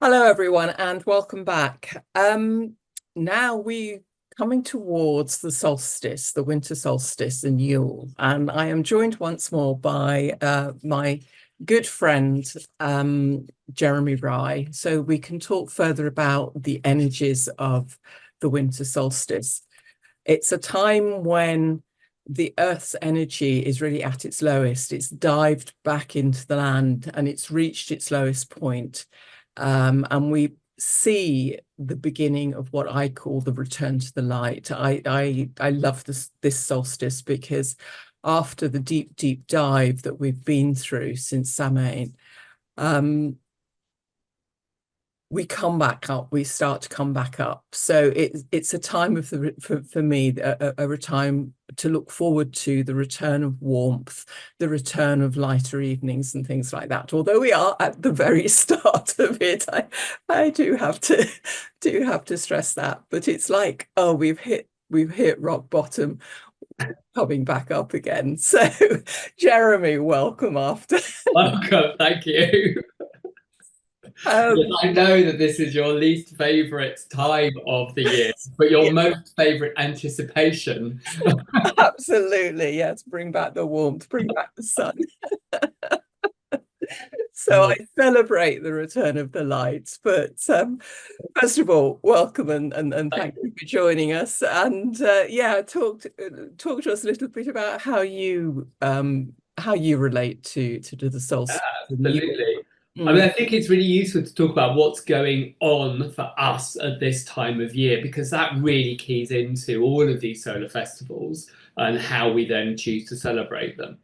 Hello, everyone, and welcome back. Now we coming towards the solstice, the winter solstice and Yule, and I am joined once more by my good friend Jeremy Rye, so we can talk further about the energies of the winter solstice. It's a time when the Earth's energy is really at its lowest. It's dived back into the land and it's reached its lowest point. And we see the beginning of what I call the return to the light. I love this solstice because after the deep dive that we've been through since Samhain, we come back up, we start to come back up. So it's a time of for me, a time to look forward to the return of warmth, the return of lighter evenings and things like that. Although we are at the very start of it, I do have to stress that. But it's like, oh, we've hit rock bottom, coming back up again. So Jeremy, welcome after. Welcome, thank you. Yes, Um, I know that this is your least favourite time of the year, but your yeah, most favourite anticipation. absolutely, yes. Bring back the warmth, bring back the sun. So I Oh, celebrate the return of the lights. But first of all, welcome and thank thank you. you for joining us. And yeah, talk to us a little bit about how you relate to the Yeah, solstice and you. absolutely. I mean, Mm, I think it's really useful to talk about what's going on for us at this time of year because that really keys into all of these solar festivals and how we then choose to celebrate them.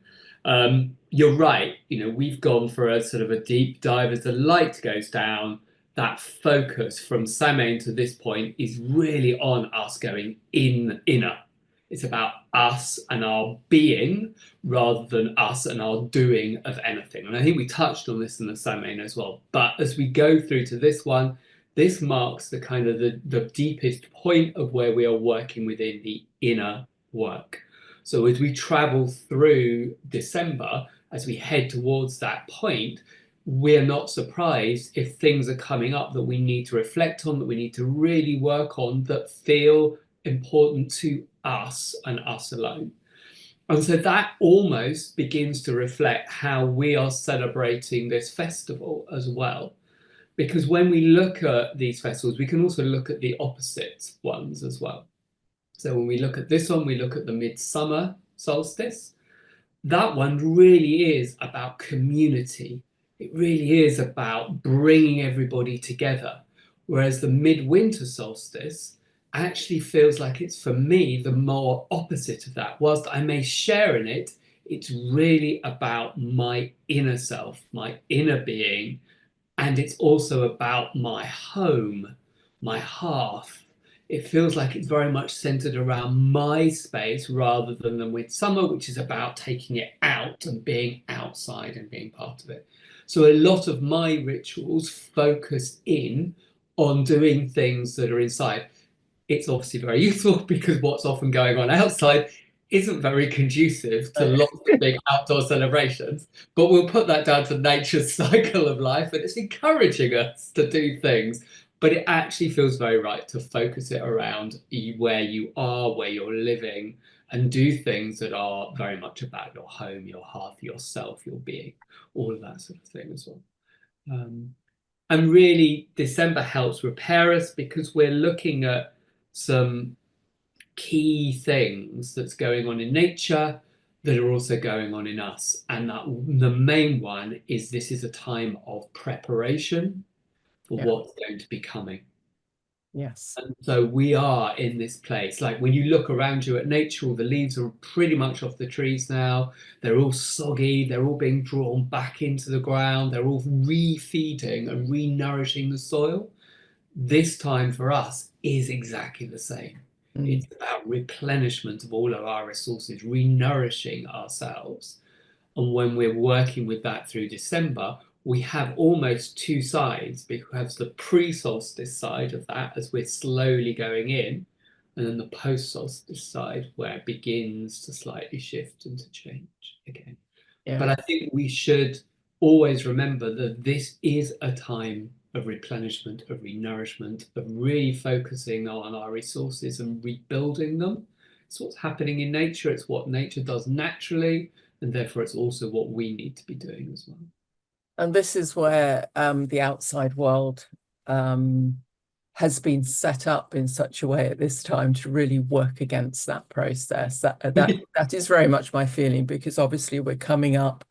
You're right, we've gone for a sort of a deep dive as the light goes down. That focus from Samhain to this point is really on us going inner. It's about us and our being rather than us and our doing of anything. And I think we touched on this in the Samhain as well. But as we go through to this one, this marks the kind of the deepest point of where we are working within the inner work. So as we travel through December, as we head towards that point, we're not surprised if things are coming up that we need to reflect on, that we need to really work on, that feel important to us and us alone. And so that almost begins to reflect how we are celebrating this festival as well. Because when we look at these festivals, we can also look at the opposite ones as well. So when we look at this one, we look at the midsummer solstice. That one really is about community. It really is about bringing everybody together. Whereas the midwinter solstice actually feels like it's, for me, the more opposite of that. Whilst I may share in it, it's really about my inner self, my inner being, and it's also about my home, my hearth. It feels like it's very much centered around my space rather than the midsummer, which is about taking it out and being outside and being part of it. So a lot of my rituals focus in on doing things that are inside. It's obviously very useful because what's often going on outside isn't very conducive to lots of big outdoor celebrations. But we'll put that down to nature's cycle of life, and it's encouraging us to do things. But it actually feels very right to focus it around where you are, where you're living, and do things that are very much about your home, your hearth, yourself, your being, all of that sort of thing as well. Um, and really, December helps repair us because we're looking at some key things that's going on in nature that are also going on in us. And that the main one is this is a time of preparation for yeah, what's going to be coming. yes. And so we are in this place. Like when you look around you at nature, all the leaves are pretty much off the trees now. They're all soggy. They're all being drawn back into the ground. They're all refeeding and re-nourishing the soil. This time for us is exactly the same. Mm, It's about replenishment of all of our resources, re-nourishing ourselves. And when we're working with that through December, we have almost two sides because the pre-solstice side of that as we're slowly going in, and then the post-solstice side where it begins to slightly shift and to change again. yeah, But I think we should always remember that this is a time of replenishment, of renourishment, of really focusing on our resources and rebuilding them. It's what's happening in nature, it's what nature does naturally, and therefore it's also what we need to be doing as well. And this is where the outside world has been set up in such a way at this time to really work against that process. That is very much my feeling, because obviously we're coming up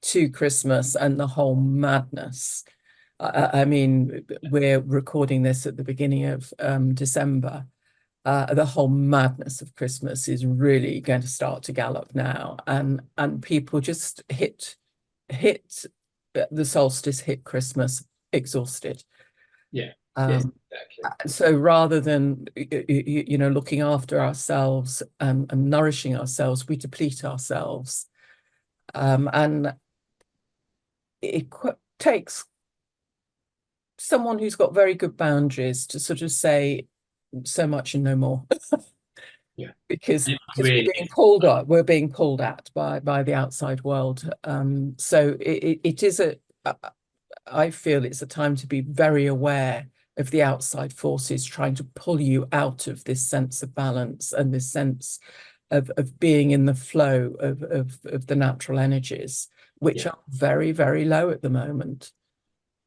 to Christmas and the whole madness. I mean, we're recording this at the beginning of December. The whole madness of Christmas is really going to start to gallop now, and people just hit the solstice, hit Christmas exhausted. Yeah. Yes, Um, exactly. so rather than looking after ourselves and nourishing ourselves, we deplete ourselves, and it takes someone who's got very good boundaries to sort of say so much and no more. Yeah. because It we're really being is. pulled at, by the outside world. So it is I feel it's a time to be very aware of the outside forces trying to pull you out of this sense of balance and this sense of being in the flow of the natural energies, which Yeah. are very, very low at the moment.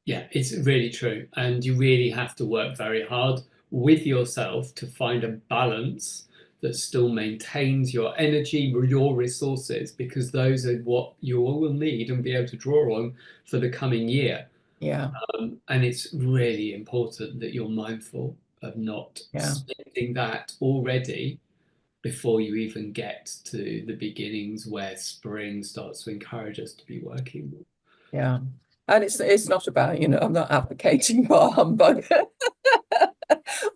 Yeah, it's really true. And you really have to work very hard with yourself to find a balance that still maintains your energy, your resources, because those are what you all will need and be able to draw on for the coming year. Yeah, And it's really important that you're mindful of not yeah, spending that already before you even get to the beginnings where spring starts to encourage us to be working more. yeah. And it's not about, I'm not advocating bar humbug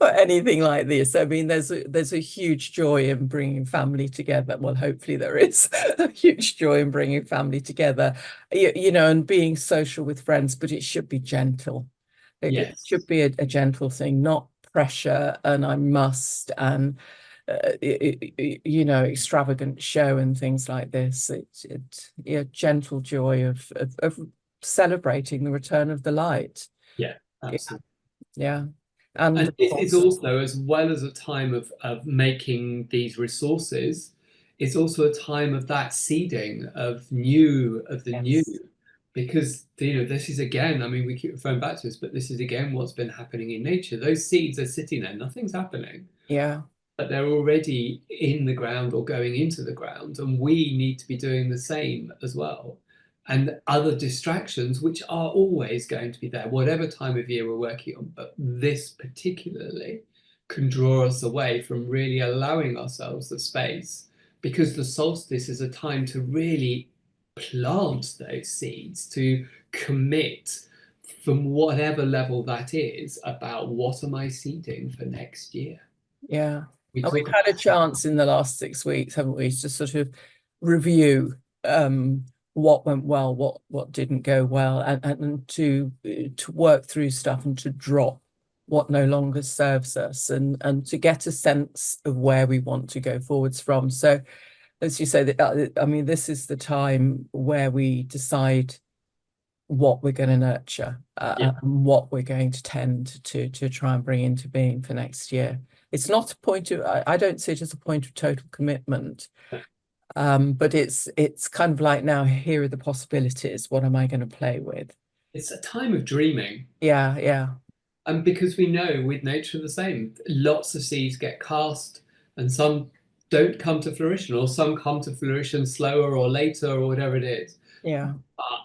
or anything like this. I mean, there's a huge joy in bringing family together. Well, hopefully there is a huge joy in bringing family together, and being social with friends, but it should be gentle. It should Yes. be a gentle thing, not pressure and I must and extravagant show and things like this. Gentle joy of celebrating the return of the light. Yeah, Yeah, absolutely. yeah. And And of it is course, also, as well as a time of making these resources, it's also a time of that seeding of the new, yes, because this is again, I mean, we keep referring back to this, but this is again what's been happening in nature. Those seeds are sitting there, nothing's happening, yeah, but they're already in the ground or going into the ground, and we need to be doing the same as well. And other distractions, which are always going to be there, whatever time of year we're working on, but this particularly can draw us away from really allowing ourselves the space, because the solstice is a time to really plant those seeds, to commit from whatever level that is about what am I seeding for next year. yeah. We And we've talk had a about chance in the last 6 weeks, haven't we, to sort of review what went well, what didn't go well, and to work through stuff and to drop what no longer serves us, and to get a sense of where we want to go forwards from. So, as you say, I mean, this is the time where we decide what we're going to nurture, yeah, and what we're going to tend to try and bring into being for next year. It's not a point of, I don't see it as a point of total commitment, but it's kind of like, now here are the possibilities. What am I going to play with? it's a time of dreaming. Yeah, yeah, And because we know with nature the same, lots of seeds get cast and some don't come to fruition, or some come to fruition slower or later, or whatever it is. yeah,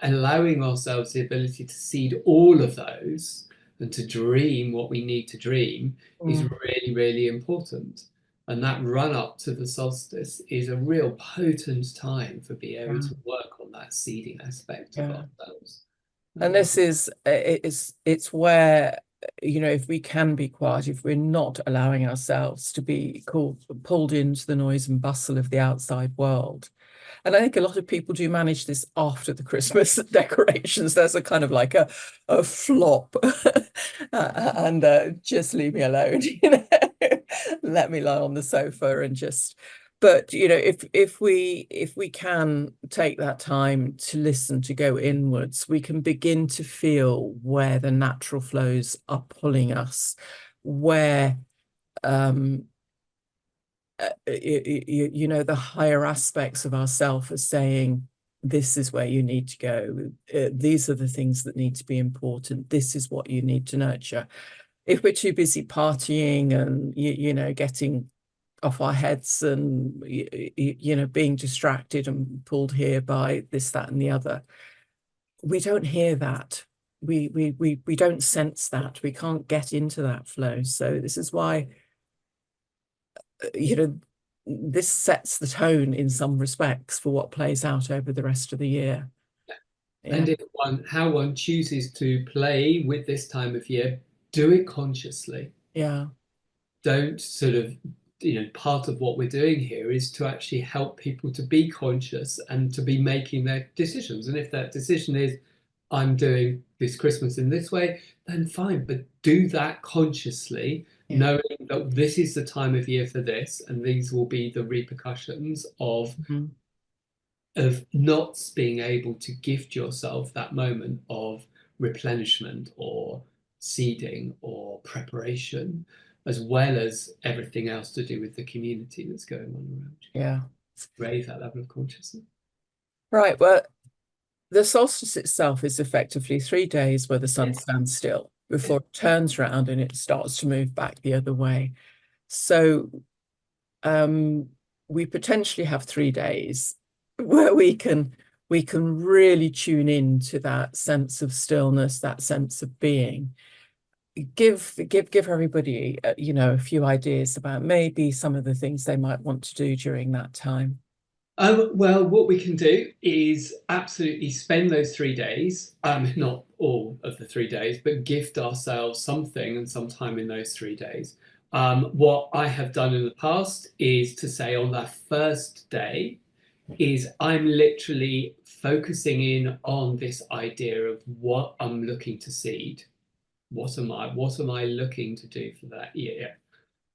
Allowing ourselves the ability to seed all of those and to dream what we need to dream is mm, really, really important. And that run up to the solstice is a real potent time for being able yeah, to work on that seeding aspect of yeah. ourselves. And this is it's where, if we can be quiet, if we're not allowing ourselves to be pulled into the noise and bustle of the outside world. And I think a lot of people do manage this after the Christmas decorations. There's a kind of like a flop, and just leave me alone, let me lie on the sofa and just but if we can take that time to listen, to go inwards, we can begin to feel where the natural flows are pulling us, where um the higher aspects of ourself are saying, this is where you need to go. These are the things that need to be important. This is what you need to nurture. If we're too busy partying and getting off our heads and being distracted and pulled here by this, that, and the other, we don't hear that. We don't sense that. We can't get into that flow. So this is why this sets the tone in some respects for what plays out over the rest of the year. Yeah. And how one chooses to play with this time of year, do it consciously. Yeah. Don't sort of, part of what we're doing here is to actually help people to be conscious and to be making their decisions. And if that decision is, I'm doing this Christmas in this way, then fine, but do that consciously, Yeah. knowing that this is the time of year for this, and these will be the repercussions of Mhm. not being able to gift yourself that moment of replenishment or seeding or preparation, as well as everything else to do with the community that's going on around you. Yeah. Raise that level of consciousness. Right. Well, the solstice itself is effectively 3 days where the sun stands still before it turns around and it starts to move back the other way. So we potentially have 3 days where we can really tune in to that sense of stillness, that sense of being. Give everybody a few ideas about maybe some of the things they might want to do during that time. Well, what we can do is absolutely spend those 3 days, not all of the 3 days, but gift ourselves something and some time in those 3 days. What I have done in the past is to say on that first day is I'm literally focusing in on this idea of what I'm looking to seed. What am I looking to do for that year?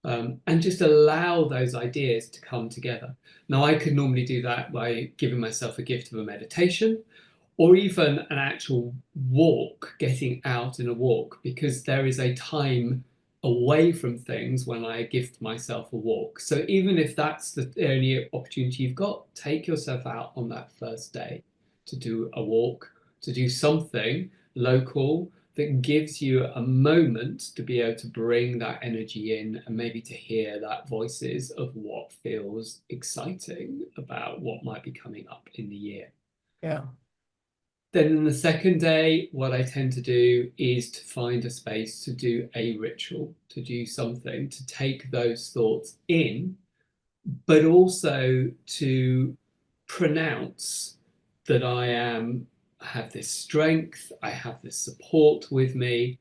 And just allow those ideas to come together. Now, I could normally do that by giving myself a gift of a meditation or even an actual walk, getting out in a walk, because there is a time away from things when I gift myself a walk. So even if that's the only opportunity you've got, take yourself out on that first day to do a walk, to do something local that gives you a moment to be able to bring that energy in and maybe to hear that voices of what feels exciting about what might be coming up in the year. Yeah. Then in the second day, what I tend to do is to find a space to do a ritual, to do something, to take those thoughts in, but also to pronounce that have this strength, I have this support with me,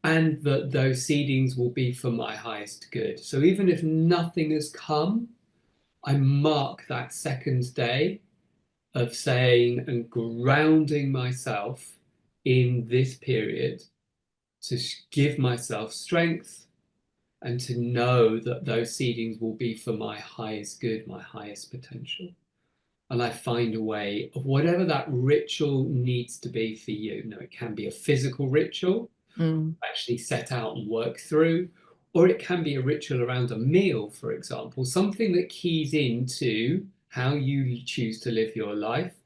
and that those seedings will be for my highest good. So even if nothing has come, I mark that second day of saying and grounding myself in this period to give myself strength and to know that those seedings will be for my highest good, my highest potential. And I find a way of whatever that ritual needs to be for you. Now, it can be a physical ritual, Mm. actually set out and work through, or it can be a ritual around a meal, for example, something that keys into how you choose to live your life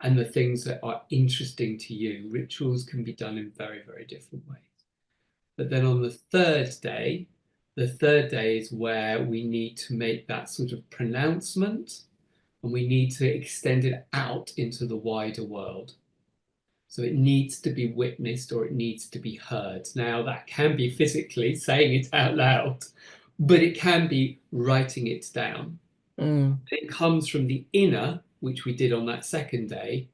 and the things that are interesting to you. Rituals can be done in very, very different ways. But then on the third day is where we need to make that sort of pronouncement and we need to extend it out into the wider world. So it needs to be witnessed or it needs to be heard. Now, that can be physically saying it out loud, but it can be writing it down. Mm. It comes from the inner, which we did on that second day,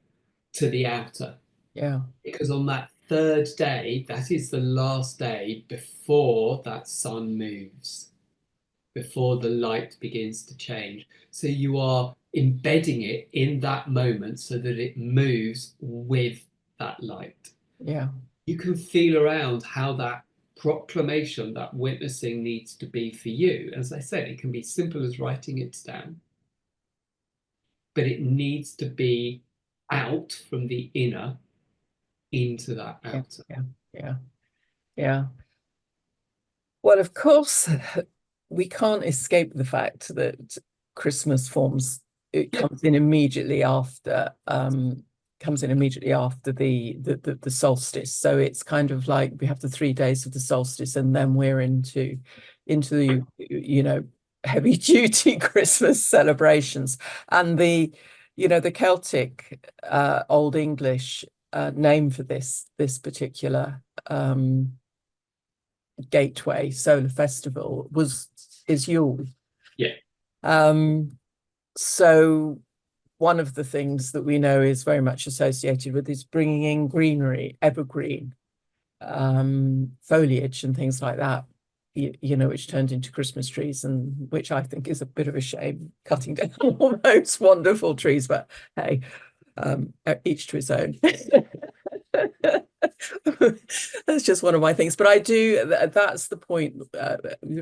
to the outer. Yeah. Because on that third day, that is the last day before that sun moves, before the light begins to change. So you are embedding it in that moment so that it moves with that light. Yeah. You can feel around how that proclamation, that witnessing needs to be for you. As I said, it can be simple as writing it down. but it needs to be out from the inner into that Yeah, outer. yeah, yeah, yeah. Well, of course, we can't escape the fact that Christmas forms, it Yeah. comes in immediately after the solstice. So it's kind of like we have the 3 days of the solstice, and then we're into the, heavy duty Christmas celebrations. And the Celtic Old English name for this particular gateway solar festival is Yule. Yeah. So one of the things that we know is very much associated with is bringing in greenery, evergreen foliage and things like that, which turned into Christmas trees, and which I think is a bit of a shame, cutting down all those wonderful trees. But hey, each to his own. That's just one of my things. But I do, that's the point,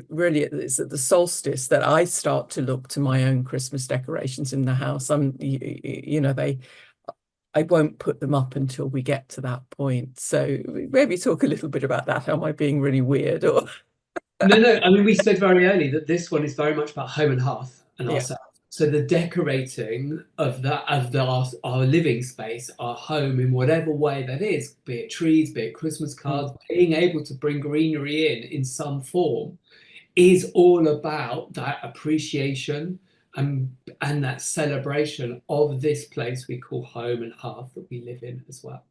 really, it's at the solstice that I start to look to my own Christmas decorations in the house. I won't put them up until we get to that point. So maybe talk a little bit about that. Am I being really weird or? No, no. I mean, we said very early that this one is very much about home and hearth and Yeah, ourselves. So the decorating our living space, our home, in whatever way that is, be it trees, be it Christmas mm, cards, being able to bring greenery in some form, is all about that appreciation and that celebration of this place we call home and hearth that we live in as well.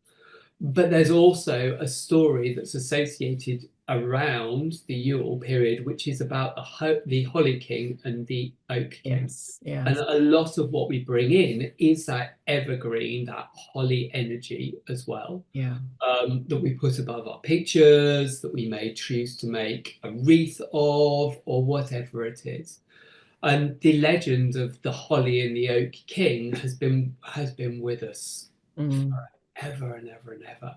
But there's also a story that's associated around the Yule period, which is about the Holly King and the Oak King. yes, And yes, a lot of what we bring in is that evergreen, that holly energy as well, yeah, that we put above our pictures, that we may choose to make a wreath of, or whatever it is. And the legend of the Holly and the Oak King has been with us mm, ever and ever and ever.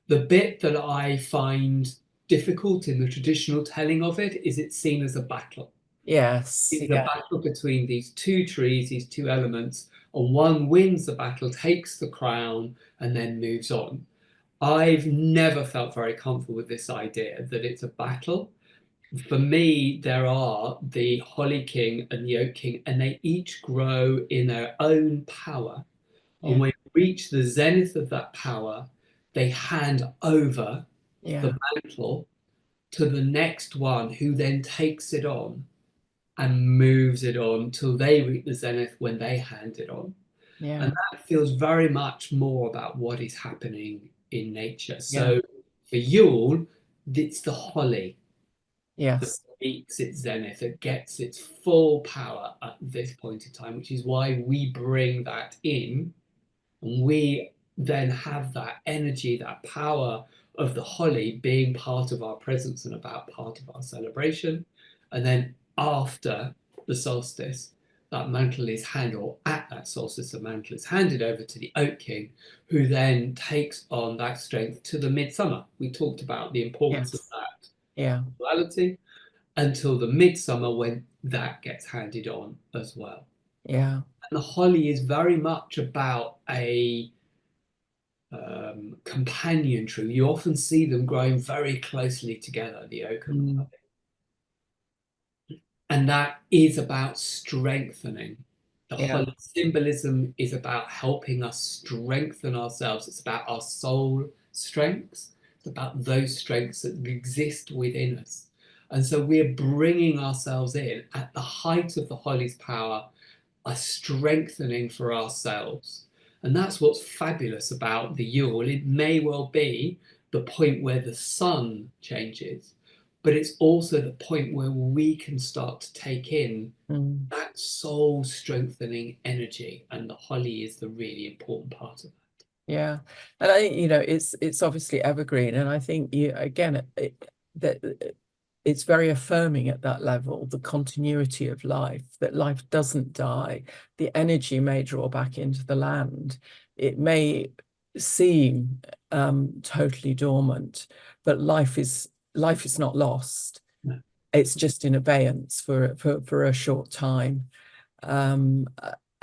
The bit that I find difficult in the traditional telling of it is it's seen as a battle. yes, It's a yeah, battle between these two trees, these two elements, and one wins the battle, takes the crown, and then moves on. I've never felt very comfortable with this idea that it's a battle. For me, there are the Holly King and the Oak King, and they each grow in their own power. And yeah, when you reach the zenith of that power, they hand over the yeah, mantle to the next one who then takes it on and moves it on till they reach the zenith when they hand it on. And yeah, that feels very much more about what is happening in nature. yeah, So for Yule, it's the holly that yes, reaches its zenith, that gets its full power at this point in time, which is why we bring that in. And we then have that energy, that power of the holly being part of our presence and about part of our celebration. And then after the solstice, that mantle is handed, or at that solstice, the mantle is handed over to the Oak King, who then takes on that strength to the midsummer. We talked about the importance of yes, that yeah, duality until the midsummer when that gets handed on as well. yeah, And the holly is very much about a companion tree. You often see them growing very closely together, the oak and the mm, holly. And that is about strengthening. The yeah, holly symbolism is about helping us strengthen ourselves. It's about our soul strengths. It's about those strengths that exist within us. And so we're bringing ourselves in at the height of the holly's power, a strengthening for ourselves. And that's what's fabulous about the Yule. It may well be the point where the sun changes, but it's also the point where we can start to take in mm, that soul strengthening energy. And the holly is the really important part of that. yeah. And I think, it's obviously evergreen, and I think you again that it's very affirming at that level, the continuity of life, that life doesn't die. The energy may draw back into the land. It may seem totally dormant, but life is not lost. No. It's just in abeyance for a short time. Um,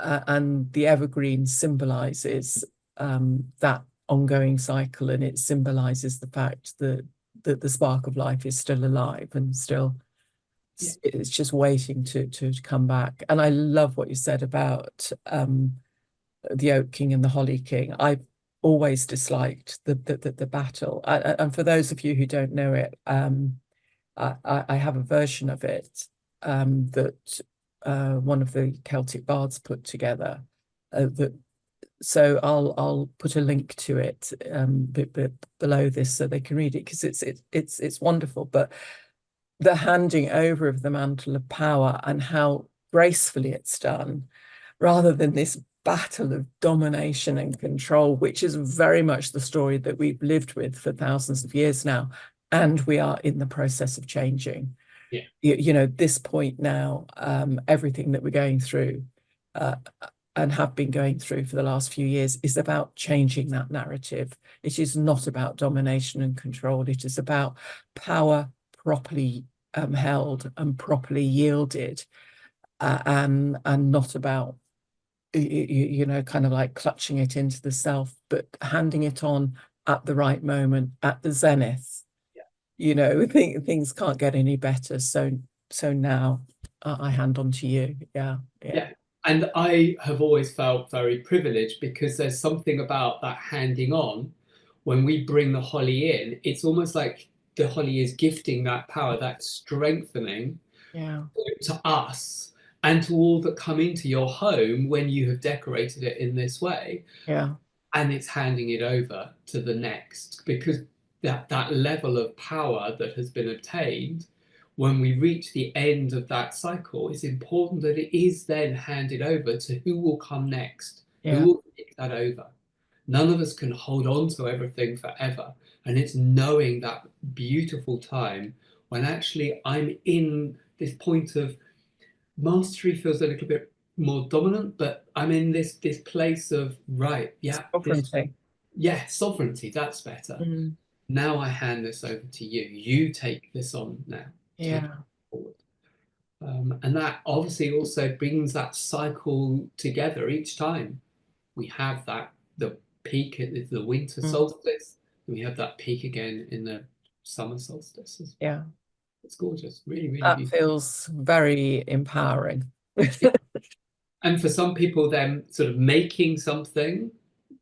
and the evergreen symbolizes that ongoing cycle, and it symbolizes the fact that the spark of life is still alive and still Yeah. it's just waiting to come back. And I love what you said about the Oak King and the Holly King. I've always disliked the battle. And for those of you who don't know it, I have a version of it that one of the Celtic bards put together. So I'll put a link to it below this so they can read it, because it's wonderful. But the handing over of the mantle of power and how gracefully it's done, rather than this battle of domination and control, which is very much the story that we've lived with for thousands of years now, and we are in the process of changing. Yeah. You know, this point now, everything that we're going through and have been going through for the last few years is about changing that narrative. It is not about domination and control. It is about power properly held and properly yielded, and not about you know, kind of like clutching it into the self, but handing it on at the right moment, at the zenith. Yeah. You know, things can't get any better. So now I hand on to you. Yeah. Yeah. And I have always felt very privileged, because there's something about that handing on. When we bring the holly in, it's almost like the holly is gifting that power, that strengthening Yeah. to us and to all that come into your home when you have decorated it in this way. Yeah. And it's handing it over to the next, because that level of power that has been obtained, when we reach the end of that cycle, it's important that it is then handed over to who will come next, who Yeah. will take that over. None of us can hold on to everything forever. And it's knowing that beautiful time when actually I'm in this point of mastery, feels a little bit more dominant, but I'm in this place of, right, yeah, this, Sovereignty. yeah, sovereignty, that's better. Mm. Now I hand this over to you. You take this on now. Take it Yeah. forward. And that obviously also brings that cycle together each time. We have that, the peak at the winter Mm. solstice, and we have that peak again in the summer solstice. Yeah. It's gorgeous, really, really That beautiful. feels very empowering. Yeah. And for some people, then sort of making something,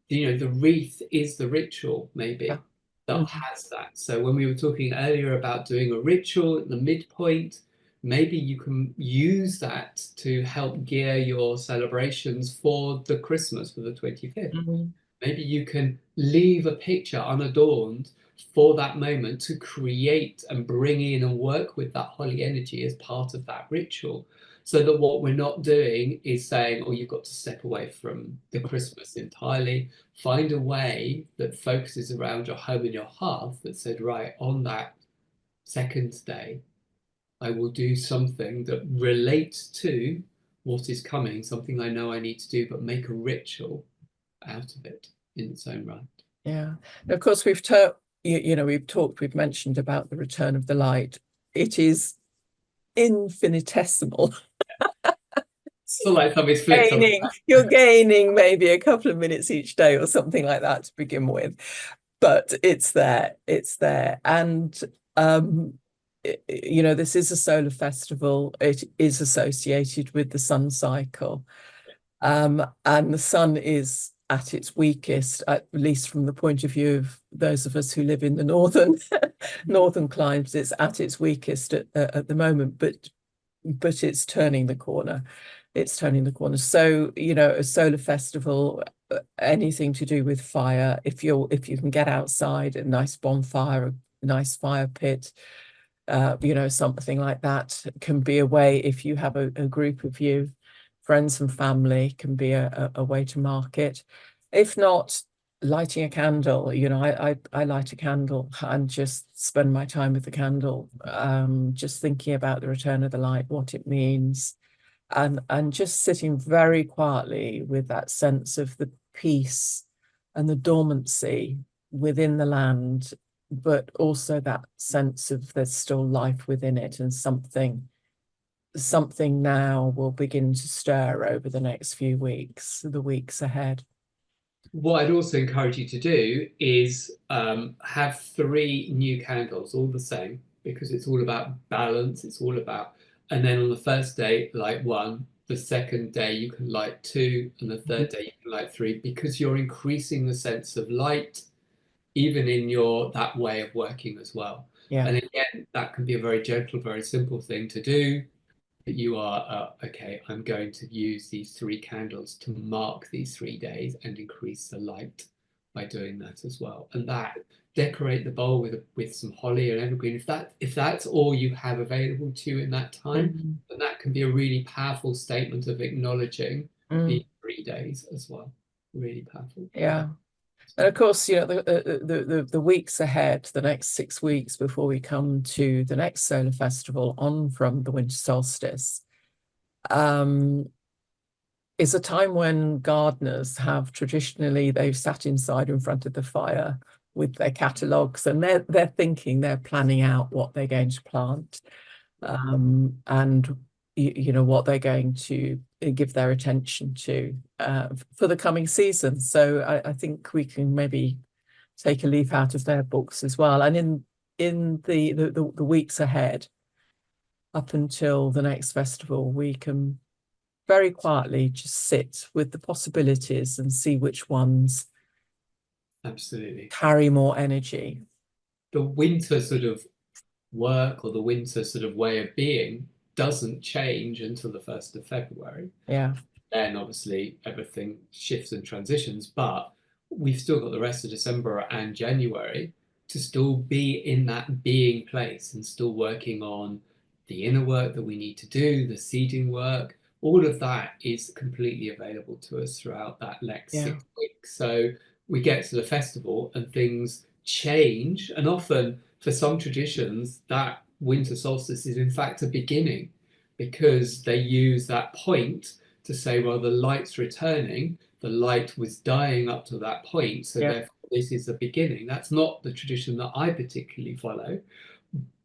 the wreath is the ritual, Yeah. maybe, that Mm. has that. So when we were talking earlier about doing a ritual at the midpoint, maybe you can use that to help gear your celebrations for the Christmas, for the 25th. Mm. Maybe you can leave a picture unadorned for that moment to create and bring in and work with that holy energy as part of that ritual. So that what we're not doing is saying, oh, you've got to step away from the Christmas entirely. Find a way that focuses around your home and your hearth, that said, right, on that second day, I will do something that relates to what is coming, something I know I need to do, but make a ritual out of it in its own right. Yeah. And of course, we've talked, we've mentioned about the return of the light. It is infinitesimal. So like somebody's flipped something. You're gaining maybe a couple of minutes each day or something like that to begin with. But it's there. And this is a solar festival. It is associated with the sun cycle. And the sun is at its weakest, at least from the point of view of those of us who live in the northern climes. It's at its weakest at the moment, but it's turning the corner. So, a solar festival, anything to do with fire, if you can get outside, a nice bonfire, a nice fire pit, something like that can be a way. If you have a group of you, friends and family, can be a way to mark it. If not, lighting a candle, I light a candle and just spend my time with the candle, just thinking about the return of the light, what it means, and just sitting very quietly with that sense of the peace and the dormancy within the land, but also that sense of there's still life within it, and something something now will begin to stir over the next few weeks, the weeks ahead. What I'd also encourage you to do is have three new candles, all the same, because it's all about balance. It's all about, and then on the first day, light one. The second day, you can light two, and the third day, you can light three, because you're increasing the sense of light, even in your that way of working as well. Yeah. And again, that can be a very gentle, very simple thing to do. You are okay, I'm going to use these three candles to mark these 3 days and increase the light by doing that as well. And that, decorate the bowl with some holly and evergreen. If that's all you have available to you in that time, Mm. then that can be a really powerful statement of acknowledging Mm. the 3 days as well. Really powerful. Yeah. And of course, the weeks ahead, the next 6 weeks before we come to the next solar festival on from the winter solstice, is a time when gardeners have traditionally, they've sat inside in front of the fire with their catalogues, and they're thinking, they're planning out what they're going to plant, and what they're going to give their attention to for the coming season. So I think we can maybe take a leaf out of their books as well. And in the weeks ahead, up until the next festival, we can very quietly just sit with the possibilities and see which ones Absolutely. carry more energy. The winter sort of work, or the winter sort of way of being, doesn't change until the 1st of February. Yeah. Then obviously everything shifts and transitions, but we've still got the rest of December and January to still be in that being place and still working on the inner work that we need to do, the seeding work. All of that is completely available to us throughout that next Yeah. 6 weeks. So we get to the festival and things change. And often for some traditions, that winter solstice is in fact a beginning, because they use that point to say, well, the light's returning, the light was dying up to that point, so Yeah. therefore this is the beginning. That's not the tradition that I particularly follow,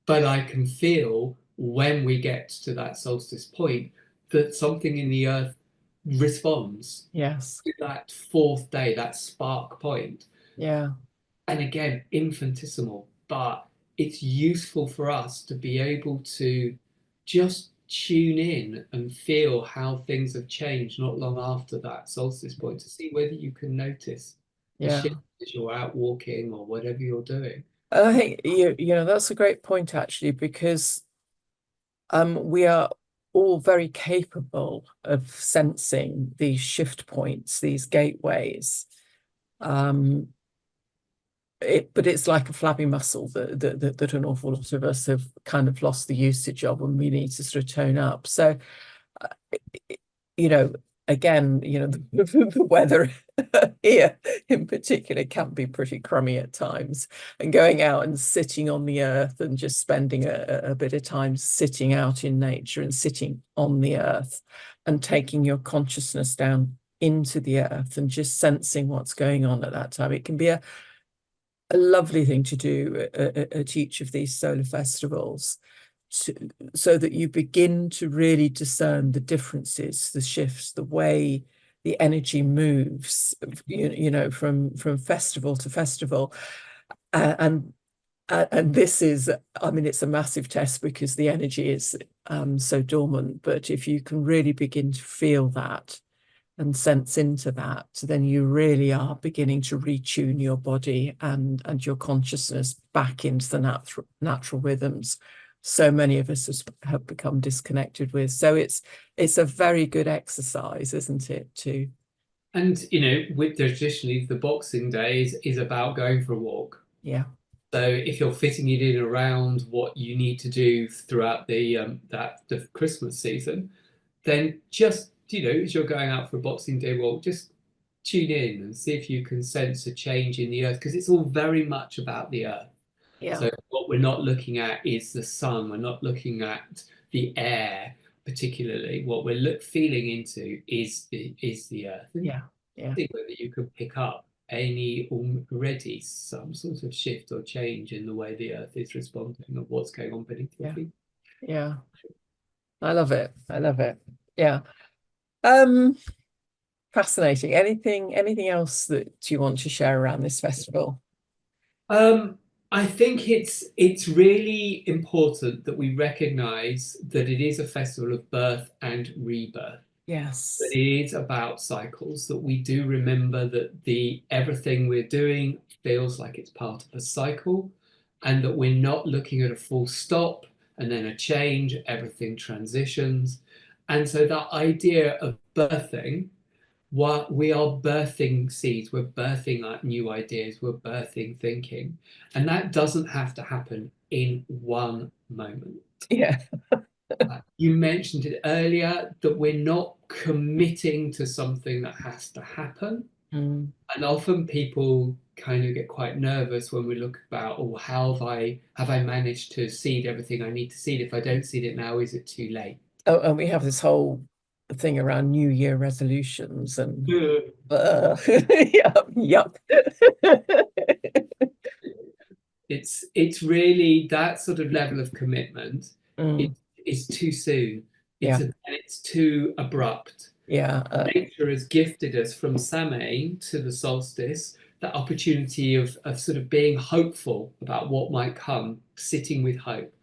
but I can feel when we get to that solstice point that something in the earth responds Yes. to that fourth day, that spark point. Yeah. And again, infinitesimal, but it's useful for us to be able to just tune in and feel how things have changed not long after that solstice point, to see whether you can notice a Yeah. shift as you're out walking or whatever you're doing. And I think that's a great point actually, because we are all very capable of sensing these shift points, these gateways. But it's like a flabby muscle that an awful lot of us have kind of lost the usage of, and we need to sort of tone up. So, you know, again, the weather here in particular can be pretty crummy at times. And going out and sitting on the earth and just spending a bit of time sitting out in nature and sitting on the earth and taking your consciousness down into the earth and just sensing what's going on at that time. It can be a lovely thing to do at each of these solar festivals, so that you begin to really discern the differences, the shifts, the way the energy moves, from festival to festival. And this is, I mean, it's a massive test because the energy is so dormant. But if you can really begin to feel that and sense into that, then you really are beginning to retune your body and your consciousness back into the natural rhythms so many of us have become disconnected with. So it's a very good exercise, isn't it, too? And with traditionally the Boxing Day is about going for a walk. Yeah. So if you're fitting it in around what you need to do throughout the Christmas season, then just as you're going out for a Boxing Day walk, just tune in and see if you can sense a change in the earth, because it's all very much about the earth. Yeah. So what we're not looking at is the sun. We're not looking at the air particularly. What we're feeling into is the earth. And Yeah. Yeah. see whether you can pick up any already some sort of shift or change in the way the earth is responding, or what's going on beneath your Yeah. feet. Yeah. I love it. I love it. Yeah. Um, Fascinating. Anything else that you want to share around this festival? Um, I think it's really important that we recognize that it is a festival of birth and rebirth. That Yes. it is about cycles, that we do remember that the everything we're doing feels like it's part of a cycle, and that we're not looking at a full stop and then a change, everything transitions. And so that idea of birthing, what we are birthing seeds, we're birthing new ideas, we're birthing thinking, and that doesn't have to happen in one moment. Yeah. You mentioned it earlier that we're not committing to something that has to happen. Mm. And often people kind of get quite nervous when we look about, oh, how have I managed to seed everything I need to seed? If I don't seed it now, is it too late? Oh, and we have this whole thing around New Year resolutions and Mm. yup, yup. It's really that sort of level of commitment. It Mm. is too soon. Yeah, It's too abrupt. yeah, Nature has gifted us from Samhain to the solstice that opportunity of sort of being hopeful about what might come, sitting with hope.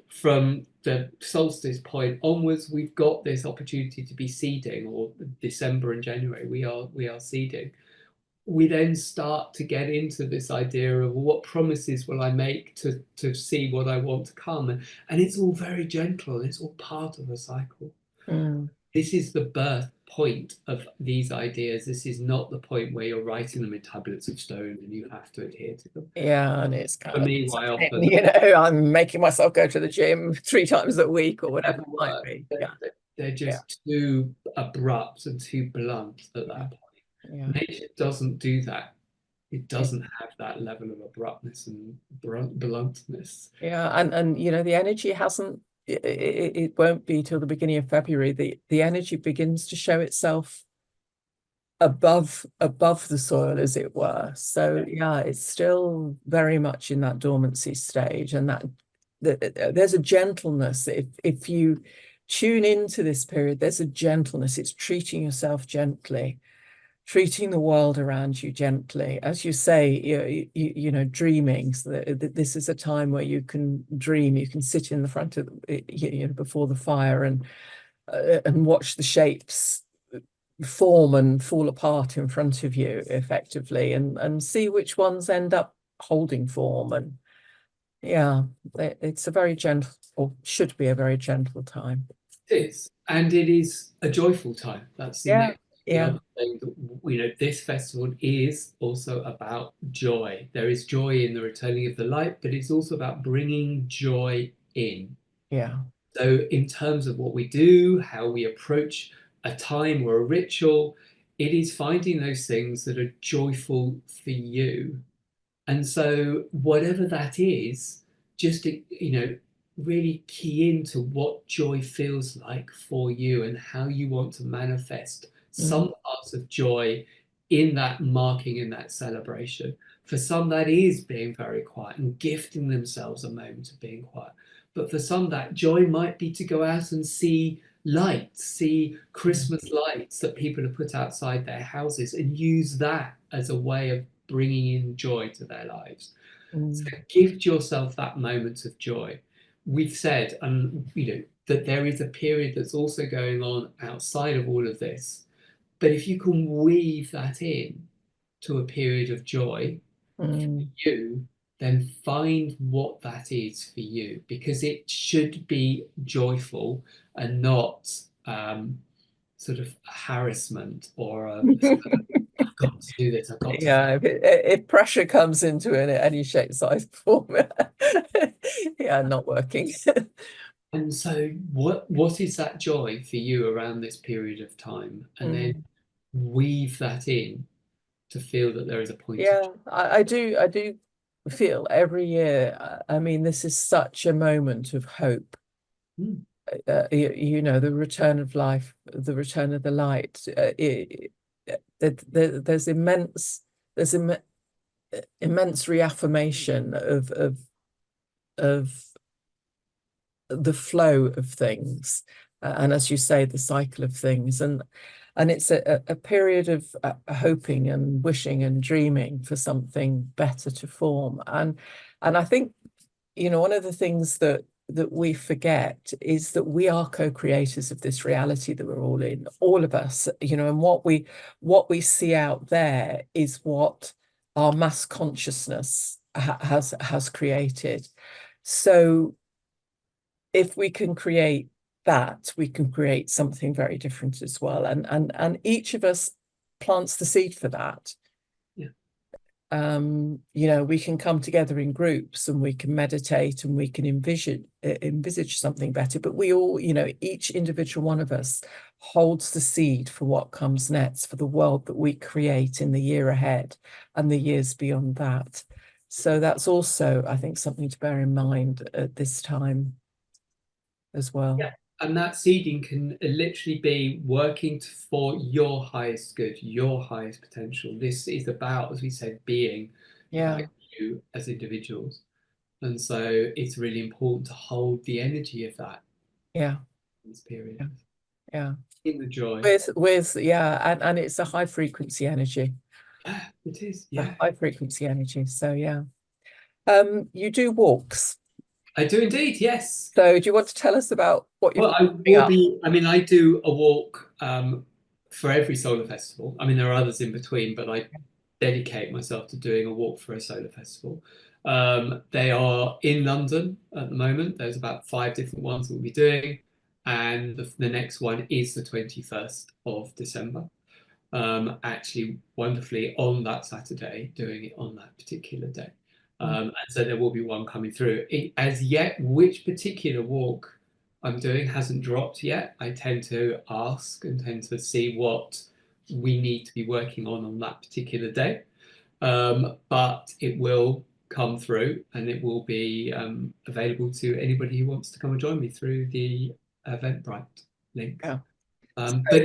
From the solstice point onwards, we've got this opportunity to be seeding, or December and January, we are seeding. We then start to get into this idea of what promises will I make to see what I want to come. And it's all very gentle, it's all part of a cycle. mm, This is the birth point of these ideas. This is not the point where you're writing them in tablets of stone and you have to adhere to them. yeah, and it's For kind of me, why often I'm making myself go to the gym 3 times a week or whatever never it might work. be. They're, Yeah, they're yeah, just too abrupt and too blunt at yeah, that point. yeah, Nature doesn't do that. It yeah. doesn't have that level of abruptness and bluntness. Yeah, and the energy hasn't. It won't be till the beginning of February. The energy begins to show itself above the soil, as it were. So yeah, it's still very much in that dormancy stage, and there's a gentleness. If you tune into this period, there's a gentleness. It's treating yourself gently, treating the world around you gently. As you say, dreaming. So this is a time where you can dream. You can sit in the front of, before the fire and watch the shapes form and fall apart in front of you effectively, and see which ones end up holding form. And yeah, it's a very gentle, or should be a very gentle time. It is, and it is a joyful time. That's Yeah, the yeah, other thing that this festival is also about joy. There is joy in the returning of the light, but it's also about bringing joy in. yeah. So, in terms of what we do, how we approach a time or a ritual, it is finding those things that are joyful for you. And so, whatever that is, just really key into what joy feels like for you and how you want to manifest Mm, some parts of joy in that marking, in that celebration. For some, that is being very quiet and gifting themselves a moment of being quiet. But for some, that joy might be to go out and see lights, see mm, Christmas lights that people have put outside their houses, and use that as a way of bringing in joy to their lives. So mm, gift yourself that moment of joy. We've said, and that there is a period that's also going on outside of all of this. But if you can weave that in to a period of joy for mm. you, then find what that is for you, because it should be joyful and not sort of harassment or I've got to do this, I've got to Yeah, if pressure comes into it in any shape, size, form, yeah, not working. And so, what is that joy for you around this period of time? And then Mm. weave that in to feel that there is a point of Yeah, I do feel every year. I mean, this is such a moment of hope. joy. The return of life, the return of the light. There's there's immense reaffirmation of the flow of things. and as you say, the cycle of things, and it's a period of hoping and wishing and dreaming for something better to form. And I think, you know, one of the things that we forget is that we are co-creators of this reality that we're all in, all of us, you know, and what we see out there is what our mass consciousness has created. So if we can create that, we can create something very different as well. And each of us plants the seed for that. Yeah. You know, we can come together in groups and we can meditate and we can envisage something better. But we all, you know, each individual one of us holds the seed for what comes next, for the world that we create in the year ahead and the years beyond that. So that's also, I think, something to bear in mind at this time as well. Yeah. And that seeding can literally be working for your highest good, your highest potential. This is about, as we said, being Yeah, you as individuals. And so it's really important to hold the energy of that yeah, in this period, yeah, yeah. in the joy. With yeah, and it's a high frequency energy. Yeah, it is. A Yeah, high frequency energy. So yeah. You do walks. I do indeed. Yes. So do you want to tell us about what you've Well, got I coming will up? be. I mean, I do a walk for every solar festival. I mean, there are others in between, but I dedicate myself to doing a walk for a solar festival. They are in London at the moment. There's about 5 different ones that we'll be doing, and the next one is the 21st of December. Actually, wonderfully on that Saturday, doing it on that particular day. And so there will be one coming through. As yet, which particular walk I'm doing hasn't dropped yet. I tend to ask and tend to see what we need to be working on that particular day. But it will come through and it will be available to anybody who wants to come and join me through the Eventbrite link. Yeah. But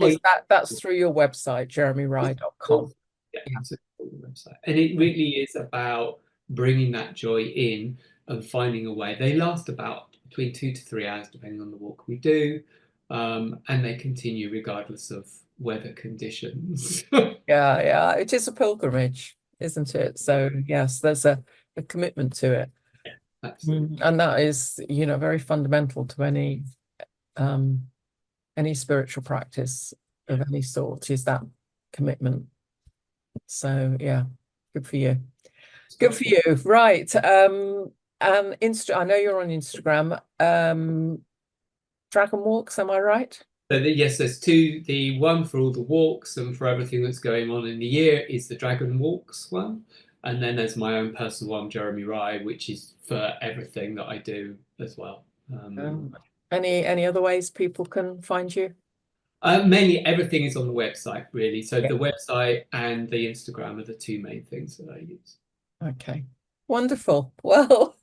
So that's through your website, jeremyrye.com. yeah, Yeah. it's a cool website. And it really is about bringing that joy in and finding a way. They last about between 2 to 3 hours, depending on the walk we do. And they continue regardless of weather conditions. Yeah, yeah. It is a pilgrimage, isn't it? So yes, there's a commitment to it. Absolutely. And that is, you know, very fundamental to any spiritual practice of any sort is that commitment. So yeah, good for you. Good for you. Right. And I know you're on Instagram. Dragon Walks, am I right? So yes, there's two. The one for all the walks and for everything that's going on in the year is the Dragon Walks one. And then there's my own personal one, Jeremy Rye, which is for everything that I do as well. Any other ways people can find you? Mainly everything is on the website, really. So Yeah. the website and the Instagram are the two main things that I use. Okay. Wonderful. Well,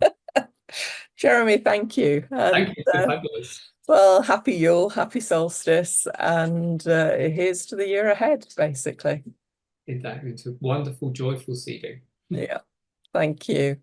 Jeremy, thank you. And Thank you. It's been fabulous. well, happy Yule, happy solstice, and here's to the year ahead, basically. Into wonderful, joyful seeding. Yeah. Thank you.